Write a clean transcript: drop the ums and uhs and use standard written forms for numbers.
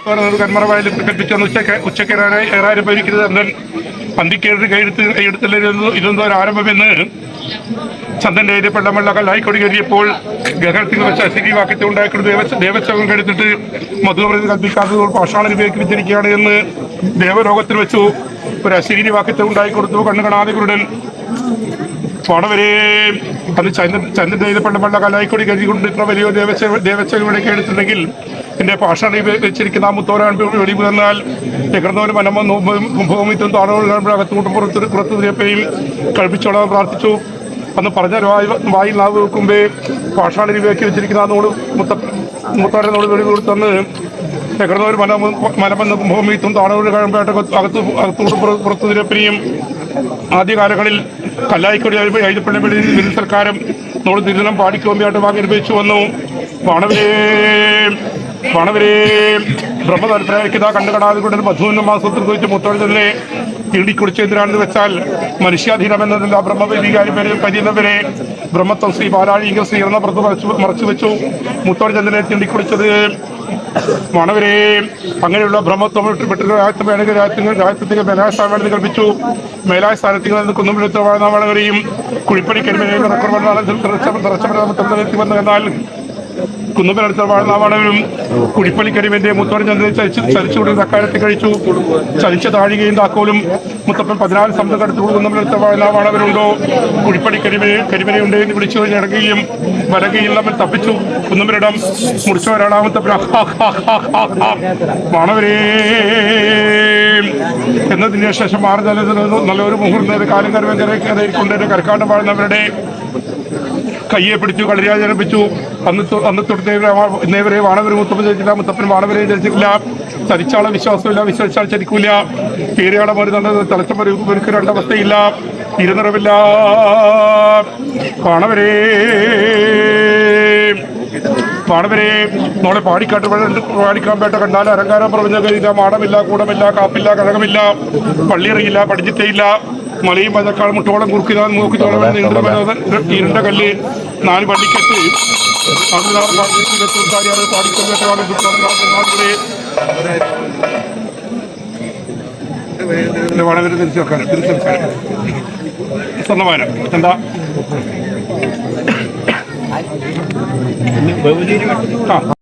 കന്മറവായിൽ കൽപ്പിച്ചു ഉച്ചയ്ക്ക് ഏറായിരം പേരിക്കരുത് എന്നാൽ പന്തിക്കേറി കൈയെടുത്തില്ല ഇതെന്തോ ഒരു ആരംഭമെന്ന് ചന്ദന്റെ പെള്ളമള്ള കല്ലായിക്കൊടി കയറിയപ്പോൾ ഗഹനത്തിൽ വെച്ച് അശരീരി വാക്യത്തെ ഉണ്ടായിക്കൊണ്ട് ദേവസ്വം എടുത്തിട്ട് മധുപ്രതി കൽപ്പിക്കാത്തതോട് പാഷാണ ഉപയോഗിച്ചിരിക്കുകയാണ് എന്ന് ദേവലോകത്തിൽ വെച്ചു ഒരു അശരീരി വാക്യത്തെ ഉണ്ടായിക്കൊടുത്തു കണ്ണു കാണാതെ കുരുടൻ പാടവരെ അത് ചന്ദ്രൻ പെണ്ണുള്ള കലായിക്കൊടി കരുതിക്കൊണ്ട് ഇത്ര വലിയ ദേവസ്വങ്ങളൊക്കെ എടുത്തിട്ടുണ്ടെങ്കിൽ എന്റെ പാഷാണി വെച്ചിരിക്കുന്ന ആ മുത്തോരാൻ വെളിവ് തന്നാൽ എകർന്നവരും മനമോമിത്തും താണവരും പുറത്തു തിരപ്പയും കഴിപ്പിച്ചോളാൻ പ്രാർത്ഥിച്ചു അന്ന് പറഞ്ഞ വായിൽ നാവ് വെക്കുമ്പേ പാഷാണി ഉപയോഗിച്ച് വെച്ചിരിക്കുന്ന ആ നോട് മുത്തോരെ നോട് വെളിവ് കൊടുത്തന്ന് എകർന്നവർ മനമെന്ന് ഭൂമിത്തും താണവരും കഴിമ്പേട്ട അകത്തോട്ട് പുറത്തു തിരപ്പനെയും ആദ്യകാലങ്ങളിൽ കല്ലായിക്കൊടി എഴുതപ്പെടേണ്ട വിരുദ്ധ സർക്കാരും നമ്മൾ തിരുവനം പാടിക്കോമ്പിയായിട്ട് വാങ്ങി അനുഭവിച്ചു വന്നു പണവരെ ബ്രഹ്മതൽപരായിരിക്കുന്ന കണ്ടു കാണാതെ കൊണ്ട് മധുവിന്റെ മാസത്തിൽ കുറിച്ച് മുത്തോഴത്തിനെ തീണ്ടിക്കുടിച്ച് എന്തിനാണെന്ന് വെച്ചാൽ മനുഷ്യാധീനം എന്നതല്ല ബ്രഹ്മവികാരി പരിയുന്നവരെ ബ്രഹ്മത്വം ശ്രീ ബാലാഴി ശ്രീ എന്ന വ്രത് മറച്ചു വെച്ചു മുത്തോഴചന്ദ്രനെ തീണ്ടിക്കുടിച്ചത് മണവരെ അങ്ങനെയുള്ള ബ്രഹ്മത്വം രാജ്യത്തിന് മേലായ സ്ഥാനമാണെന്ന് കൽപ്പിച്ചു മേലായ സ്ഥാനത്തിൽ നിന്ന് കുന്നുംപുരത്ത് വാഴനാവണവരെയും കുഴിപ്പണിക്കരിമേൽ എന്നാൽ കുന്നുമ്പലടുത്ത വാഴനാവണവരും കുഴിപ്പള്ളിക്കരിമന്റെ മുത്തോടെ ചന്ദ്രൻ ചലിച്ചുകൊണ്ട് അക്കാലത്തിൽ കഴിച്ചു ചലിച്ച താഴികയും താക്കോലും മുത്തപ്പൻ 14 ശബ്ദം കടുത്തു കുന്നുമ്പലടുത്ത വാഴനാവണവരുണ്ടോ കരിമനയുണ്ട് എന്ന് വിളിച്ചു ഇറങ്ങുകയും വലകയും നമ്മൾ തപ്പിച്ചു കുന്നുമ്പലിടം മുറിച്ചവരാണ് മുത്തപ്പൻ വാണവരേ എന്നതിന് ശേഷം മാറി നല്ലൊരു മുഹൂർത്തം കാലം കരവേക്കൊണ്ടേ കരക്കാണ്ട് വാഴുന്നവരുടെ കയ്യെ പിടിച്ചു കളരിയാതെ ജനിപ്പിച്ചു അന്ന് തൊട്ടേവരെ വാണവരെ മുത്തപ്പൻ ചരിച്ചില്ല മുത്തപ്പൻ വാണവരെ ചരിച്ചിട്ടില്ല ചരിച്ചാളെ വിശ്വാസമില്ല വിശ്വസിച്ചാൽ ചരിക്കൂല പേരയാളെ മറി തന്നെ തലച്ചൊരുക്ക് രണ്ടവസ്ഥയില്ല ഇരുനിറവില്ല വാണവരെ നമ്മളെ പാടിക്കാമ്പേട്ട കണ്ടാൽ അലങ്കാരം പറഞ്ഞ കഴിയില്ല മാടമില്ല കൂടമില്ല കാപ്പില്ല കഴകമില്ല പള്ളിയിറങ്ങില്ല പഠിച്ചിട്ടേയില്ല മലയും പതക്കാൾ മുട്ടോളം കുറുക്കിനാൽ മൂക്കിത്തോളം ഇരുണ്ട കല്ല് 4 പള്ളിക്കെട്ട് വളരെ തിരിച്ചു വെക്കാൻ സ്വർണ്ണമാനം എന്താ ആ